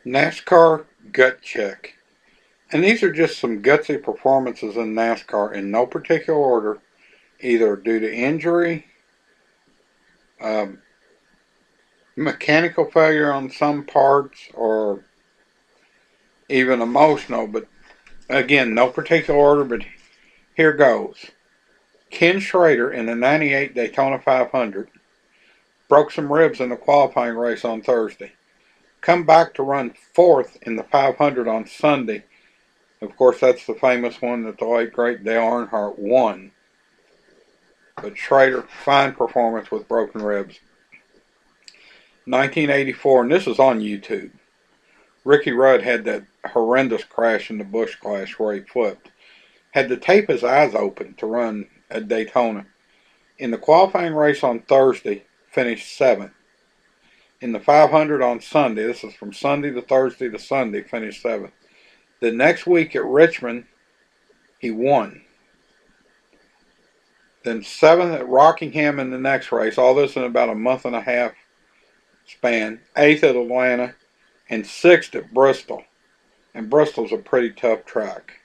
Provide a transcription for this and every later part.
NASCAR Gut Check. And these are just some gutsy performances in NASCAR in no particular order, either due to injury, um, mechanical failure on some parts, or even emotional. But again, no particular order, but here goes. Ken Schrader in the 98 Daytona 500 broke some ribs in the qualifying race on Thursday. Come back to run fourth in the 500 on Sunday. Of course, that's the famous one that the late great Dale Earnhardt won. But Schrader, fine performance with broken ribs. 1984, and this is on YouTube. Ricky Rudd had that horrendous crash in the Busch Clash where he flipped. Had to tape his eyes open to run at Daytona. In the qualifying race on Thursday, finished 7th. In the 500 on Sunday, this is from Sunday to Thursday to Sunday, finished 7th. The next week at Richmond, he won. Then 7th at Rockingham in the next race, all this in about a month and a half span. 8th at Atlanta, and 6th at Bristol. And Bristol's a pretty tough track.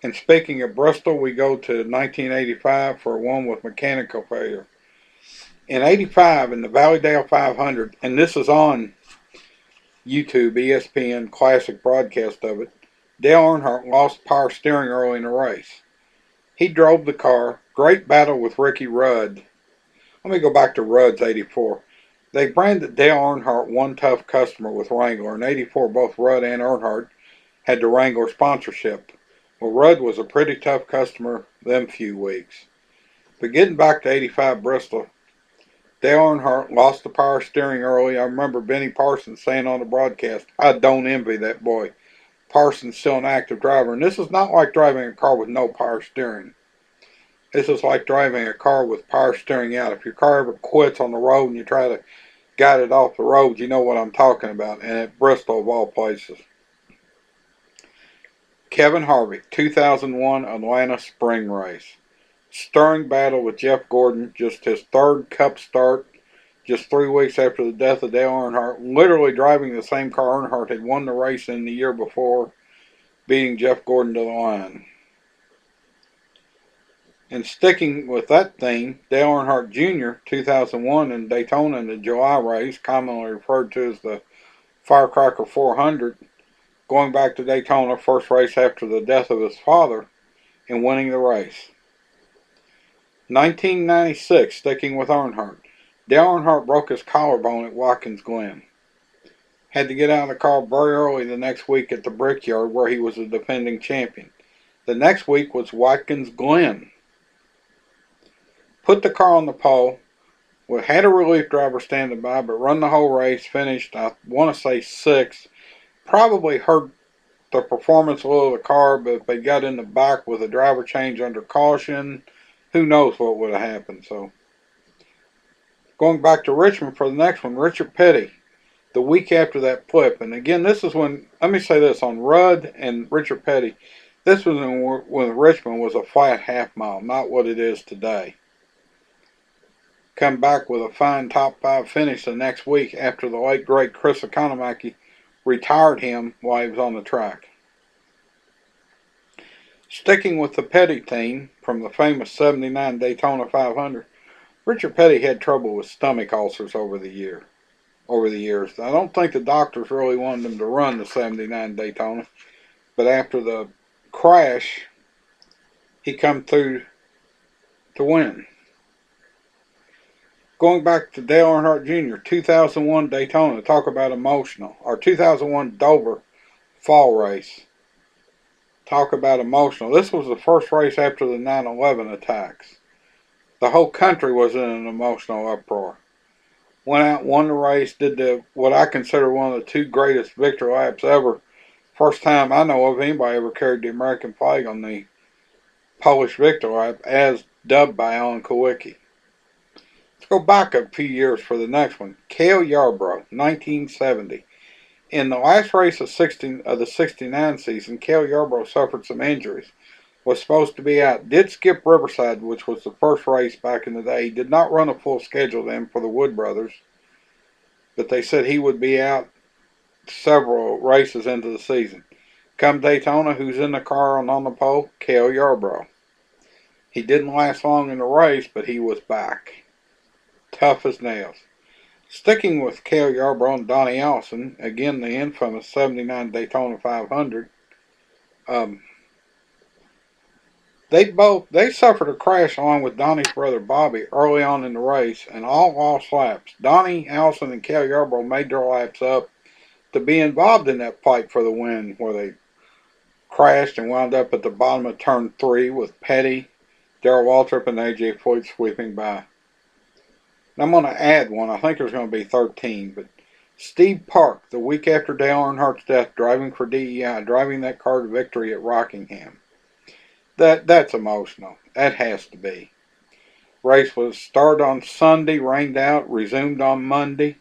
And speaking of Bristol, we go to 1985 for one with mechanical failure. In 85, in the Valleydale 500, and this is on YouTube, ESPN classic broadcast of it, Dale Earnhardt lost power steering early in the race. He drove the car, great battle with Ricky Rudd. Let me go back to Rudd's 84. They branded Dale Earnhardt one tough customer with Wrangler. In 84, both Rudd and Earnhardt had the Wrangler sponsorship. Well, Rudd was a pretty tough customer them few weeks. But getting back to 85 Bristol, Dale Earnhardt lost the power steering early. I remember Benny Parsons saying on the broadcast, "I don't envy that boy." Parsons still an active driver, and this is not like driving a car with no power steering. This is like driving a car with power steering out. If your car ever quits on the road and you try to guide it off the road, you know what I'm talking about, and at Bristol of all places. Kevin Harvick, 2001 Atlanta Spring Race. Stirring battle with Jeff Gordon, just his third Cup start, just 3 weeks after the death of Dale Earnhardt, literally driving the same car Earnhardt had won the race in the year before, beating Jeff Gordon to the line. And sticking with that theme, Dale Earnhardt Jr., 2001 in Daytona in the July race, commonly referred to as the Firecracker 400, going back to Daytona, first race after the death of his father, and winning the race. 1996, sticking with Earnhardt. Dale Earnhardt broke his collarbone at Watkins Glen. Had to get out of the car very early the next week at the Brickyard where he was the defending champion. The next week was Watkins Glen. Put the car on the pole. We had a relief driver standing by, but run the whole race. Finished, I want to say 6th. Probably hurt the performance a little of the car, but if they got in the back with a driver change under caution, who knows what would have happened. So, going back to Richmond for the next one, Richard Petty, the week after that flip. And again, this is when, let me say this, on Rudd and Richard Petty, this was when Richmond was a flat half mile, not what it is today. Come back with a fine top 5 finish the next week after the late great Chris Economaki retired him while he was on the track. Sticking with the Petty team from the famous 79 Daytona 500, Richard Petty had trouble with stomach ulcers over the years. I don't think the doctors really wanted him to run the 79 Daytona, but after the crash, he come through to win. Going back to Dale Earnhardt Jr., 2001 Daytona, talk about emotional. Or 2001 Dover fall race. Talk about emotional. This was the first race after the 9/11 attacks. The whole country was in an emotional uproar. Went out, won the race, did what I consider one of the 2 greatest victory laps ever. First time I know of anybody ever carried the American flag on the Polish victory lap, as dubbed by Alan Kulwicki. Let's go back a few years for the next one. Cale Yarborough, 1970. In the last race of the 69 season, Cale Yarborough suffered some injuries. Was supposed to be out. Did skip Riverside, which was the first race back in the day. He did not run a full schedule then for the Wood brothers. But they said he would be out several races into the season. Come Daytona, who's in the car and on the pole? Cale Yarborough. He didn't last long in the race, but he was back. Tough as nails. Sticking with Cale Yarborough and Donnie Allison, again the infamous '79 Daytona 500, um, they suffered a crash along with Donnie's brother Bobby early on in the race, and all lost laps. Donnie Allison and Cale Yarborough made their laps up to be involved in that fight for the win, where they crashed and wound up at the bottom of turn 3 with Petty, Darrell Waltrip, and AJ Foyt sweeping by. And I'm going to add one. I think there's going to be 13, but Steve Park, the week after Dale Earnhardt's death, driving for DEI, driving that car to victory at Rockingham. That's emotional. That has to be. Race was started on Sunday, rained out, resumed on Monday.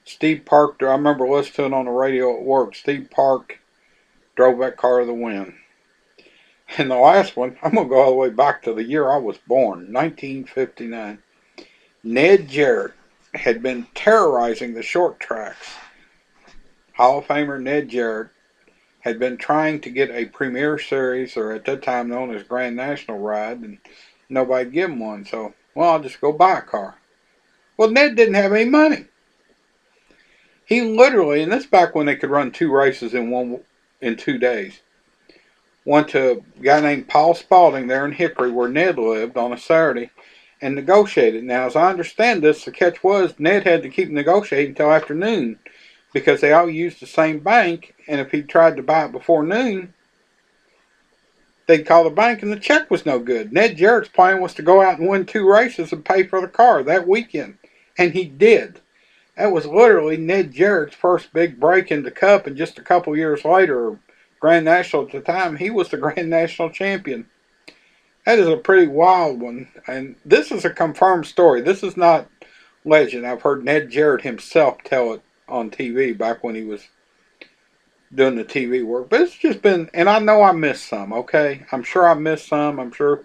Steve Park, I remember listening to it on the radio at work. Steve Park drove that car to the win. And the last one, I'm going to go all the way back to the year I was born, 1959. Ned Jarrett had been terrorizing the short tracks. Hall of Famer Ned Jarrett had been trying to get a Premier Series, or at that time known as Grand National ride, and nobody'd give him one. So, well, I'll just go buy a car. Well, Ned didn't have any money. He literally, and that's back when they could run 2 races in 2 days, went to a guy named Paul Spalding there in Hickory, where Ned lived, on a Saturday, and negotiated. Now, as I understand this, the catch was Ned had to keep negotiating until afternoon, because they all used the same bank, and if he tried to buy it before noon, they'd call the bank and the check was no good. Ned Jarrett's plan was to go out and win 2 races and pay for the car that weekend, and he did. That was literally Ned Jarrett's first big break in the Cup, and just a couple years later, Grand National at the time, he was the Grand National champion. That is a pretty wild one, and this is a confirmed story. This is not legend. I've heard Ned Jarrett himself tell it on TV back when he was doing the TV work. But it's just been, and I know I missed some, okay? I'm sure I missed some. I'm sure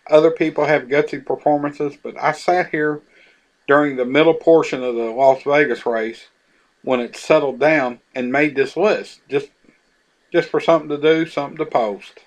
other people have gutsy performances, but I sat here during the middle portion of the Las Vegas race when it settled down and made this list just for something to do, something to post.